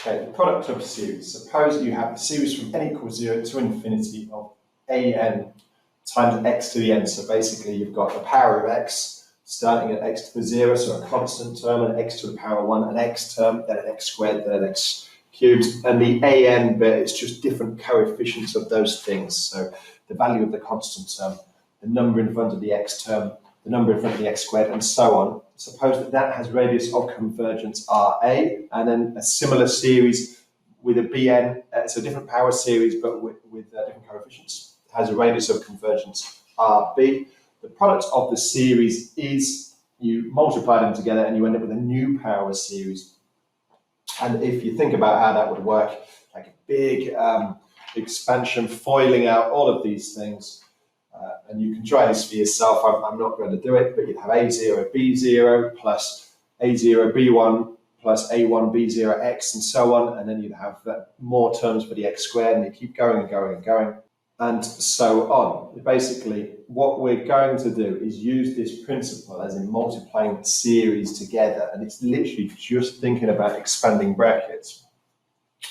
Okay, the product of series. Suppose you have the series from n equals 0 to infinity of an times x to the n. So basically you've got the power of x starting at x to the 0, so a constant term, an x to the power 1, an x term, then an x squared, then an x cubed, and the an bit is just different coefficients of those things. So the value of the constant term, the number in front of the x term, the number in front of the x squared, and so on. Suppose that that has radius of convergence Ra, and then a similar series with a Bn, it's a different power series, but with different coefficients, it has a radius of convergence Rb. The product of the series is, you multiply them together and you end up with a new power series. And if you think about how that would work, like a big expansion, foiling out all of these things, and you can try this for yourself. I'm not going to do it, but you'd have A0, B0 plus A0, B1 plus A1, B0, X, and so on. And then you'd have more terms for the X squared, and you keep going and going and going, and so on. Basically, what we're going to do is use this principle as in multiplying series together, and it's literally just thinking about expanding brackets.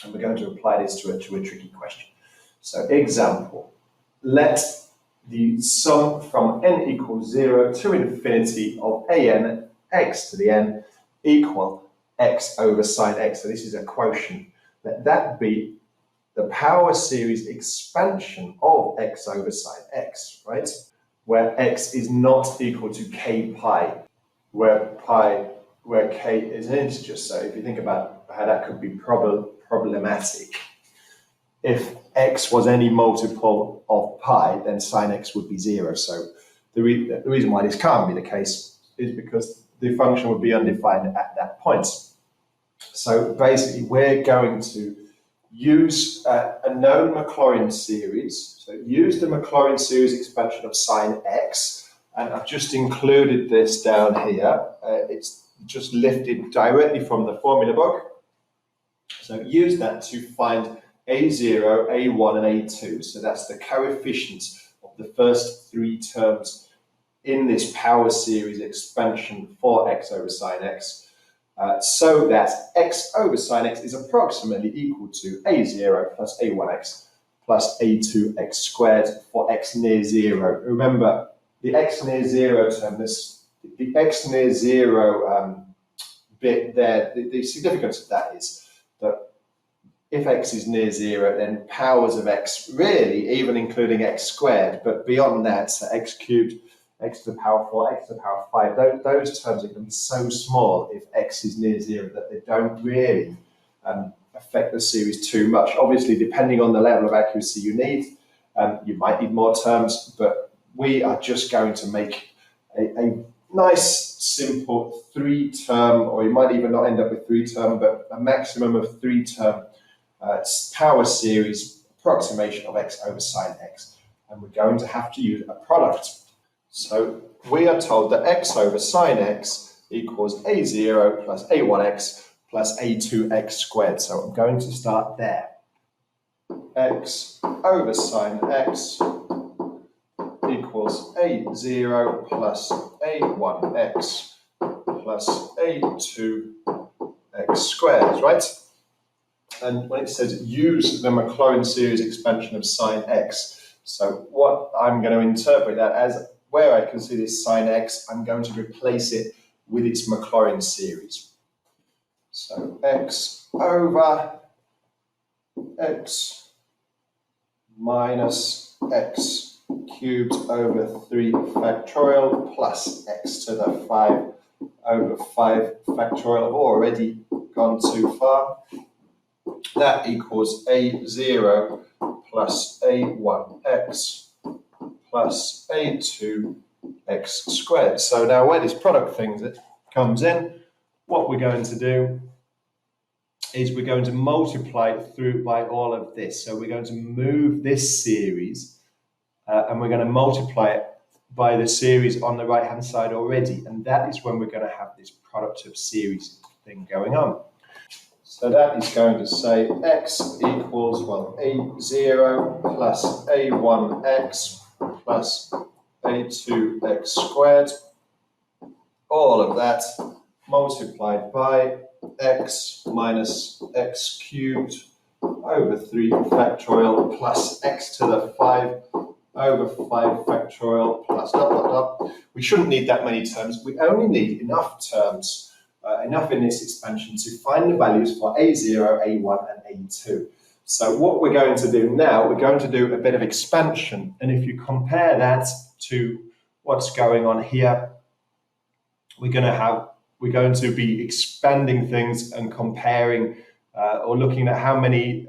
And we're going to apply this to a tricky question. So example, let the sum from n equals 0 to infinity of an x to the n equal x over sine x. So this is a quotient. Let that be the power series expansion of x over sine x, right? Where x is not equal to k pi, where k is an integer. So if you think about how that could be problematic, if x was any multiple of pi, then sine x would be 0. So the reason why this can't be the case is because the function would be undefined at that point. So basically, we're going to use a known Maclaurin series. So use the Maclaurin series expansion of sine x, and I've just included this down here. It's just lifted directly from the formula book. So use that to find A0, A1, and A2. So that's the coefficients of the first three terms in this power series expansion for x over sine x. So that x over sine x is approximately equal to A0 plus A1x plus A2x squared for x near 0. Remember, the x near 0 term, the x near 0 bit there, the significance of that is that if x is near 0, then powers of x, really, even including x squared, but beyond that, so x cubed, x to the power 4, x to the power 5, those terms are going to be so small if x is near 0 that they don't really affect the series too much. Obviously, depending on the level of accuracy you need, you might need more terms, but we are just going to make a nice, simple 3-term, or you might even not end up with 3-term, but a maximum of 3-term power series approximation of x over sine x. And we're going to have to use a product. So we are told that x over sine x equals A0 plus A1x plus A2x squared. So I'm going to start there. X over sine x equals A0 plus A1x plus A2x squared, right? And when it says use the Maclaurin series expansion of sine x, so what I'm going to interpret that as, where I can see this sine x, I'm going to replace it with its Maclaurin series. So x over x minus x cubed over 3 factorial plus x to the 5 over 5 factorial. I've already gone too far. That equals A0 plus A1x plus A2x squared. So now where this product thing comes in, what we're going to do is we're going to multiply through by all of this. So we're going to move this series and we're going to multiply it by the series on the right hand side already. And that is when we're going to have this product of series thing going on. So that is going to say x equals, well, A0 plus A1x plus A2x squared, all of that multiplied by x minus x cubed over 3 factorial plus x to the 5 over 5 factorial plus dot, dot, dot. We shouldn't need that many terms. We only need enough terms, enough in this expansion to find the values for a0, a1, and a2. So what we're going to do now, we're going to do a bit of expansion. And if you compare that to what's going on here, we're going to be expanding things and comparing or looking at how many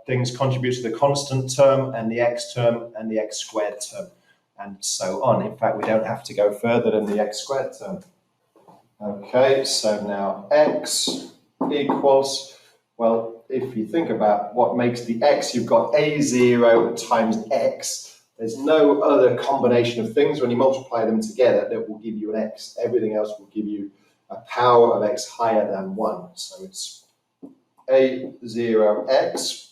things contribute to the constant term and the x term and the x squared term and so on. In fact, we don't have to go further than the x squared term. Okay, so now x equals, well, if you think about what makes the x, you've got a0 times x. There's no other combination of things when you multiply them together that will give you an x. Everything else will give you a power of x higher than 1. So it's a0x.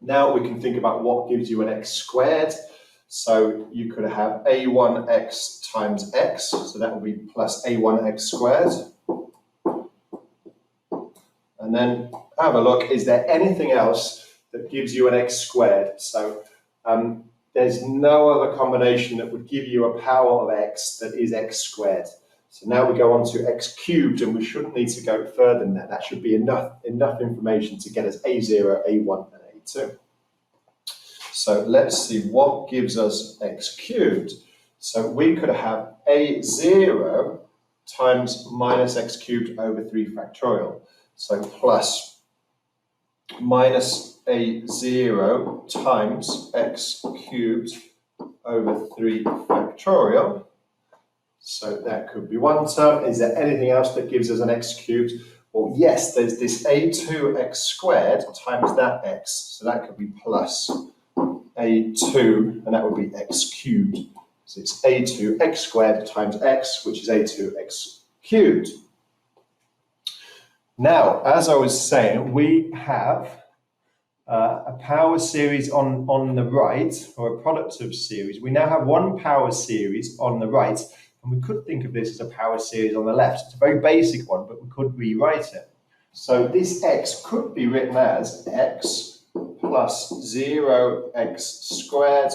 Now we can think about what gives you an x squared. So you could have a1x times x, so that would be plus a1x squared. And then have a look, is there anything else that gives you an x squared? So there's no other combination that would give you a power of x that is x squared. So now we go on to x cubed, and we shouldn't need to go further than that. That should be enough information to get us a0, a1, and a2. So let's see what gives us x cubed. So we could have a0 times minus x cubed over 3 factorial. So plus minus a0 times x cubed over 3 factorial. So that could be one term. Is there anything else that gives us an x cubed? Well, yes, there's this a2x squared times that x. So that could be plus a2, and that would be x cubed. So it's a2x squared times x, which is a2x cubed. Now, as I was saying, we have a power series on the right, or a product of series. We now have one power series on the right, and we could think of this as a power series on the left. It's a very basic one, but we could rewrite it. So this x could be written as x plus 0x squared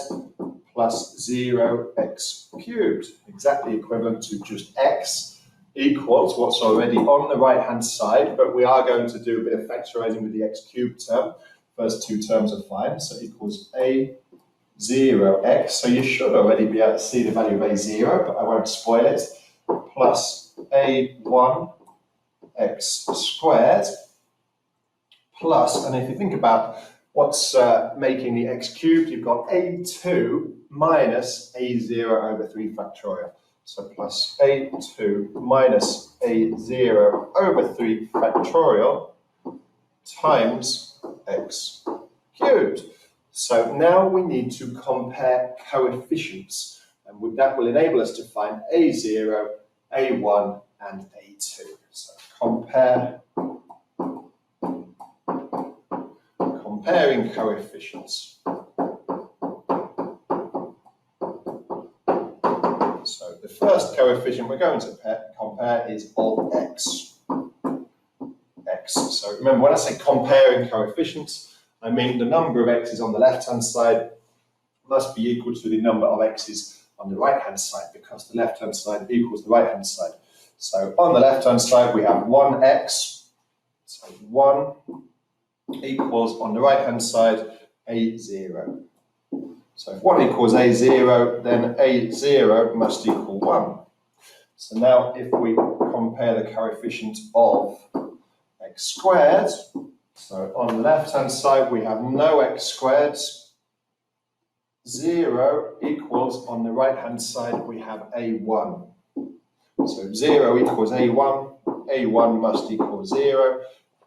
plus 0x cubed, exactly equivalent to just x equals what's already on the right-hand side, but we are going to do a bit of factorizing with the x cubed term. First two terms are fine, so equals a0x. So you should already be able to see the value of a0, but I won't spoil it, plus a1x squared plus, and if you think about what's making the x cubed, you've got a2 minus a0 over 3 factorial. So plus a2 minus a0 over 3 factorial times x cubed. So now we need to compare coefficients, and that will enable us to find a0, a1, and a2. So comparing coefficients. So the first coefficient we're going to compare is of x. So remember, when I say comparing coefficients, I mean the number of x's on the left-hand side must be equal to the number of x's on the right-hand side, because the left-hand side equals the right-hand side. So on the left-hand side, we have 1x. So 1 equals, on the right-hand side, a0. So if 1 equals a0, then a0 must equal 1. So now if we compare the coefficient of x squared, so on the left-hand side, we have no x squared. 0 equals, on the right-hand side, we have a1. So 0 equals a1, a1 must equal 0.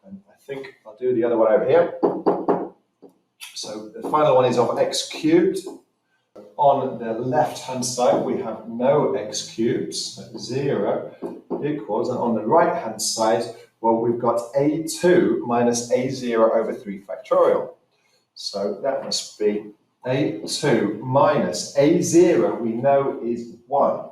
And I think I'll do the other one over here. So the final one is of x cubed. On the left-hand side, we have no x cubes. So 0 equals, and on the right-hand side, well, we've got a2 minus a0 over 3 factorial. So that must be a2 minus a0, we know is 1.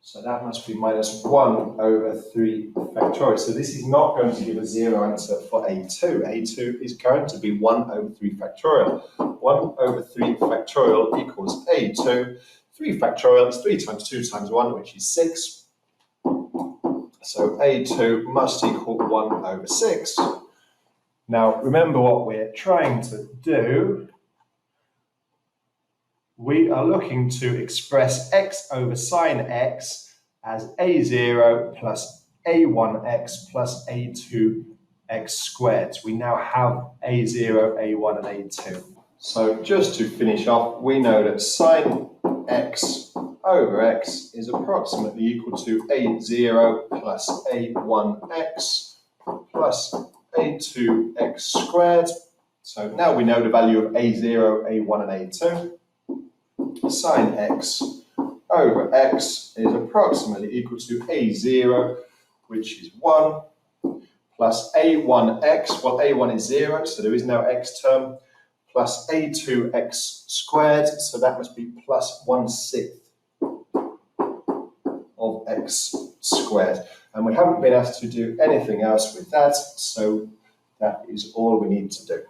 So that must be minus 1 over 3 factorial. So this is not going to give a 0 answer for A2. A2 is going to be 1 over 3 factorial. 1 over 3 factorial equals A2. 3 factorial is 3 times 2 times 1, which is 6. So A2 must equal 1 over 6. Now, remember what we're trying to do. We are looking to express x over sine x as a0 plus a1x plus a2x squared. We now have a0, a1, and a2. So just to finish off, we know that sine x over x is approximately equal to a0 plus a1x plus a2x squared. So now we know the value of a0, a1, and a2. Sine x over x is approximately equal to a0, which is 1, plus a1x, well a1 is 0, so there is no x term, plus a2x squared, so that must be plus 1/6 of x squared. And we haven't been asked to do anything else with that, so that is all we need to do.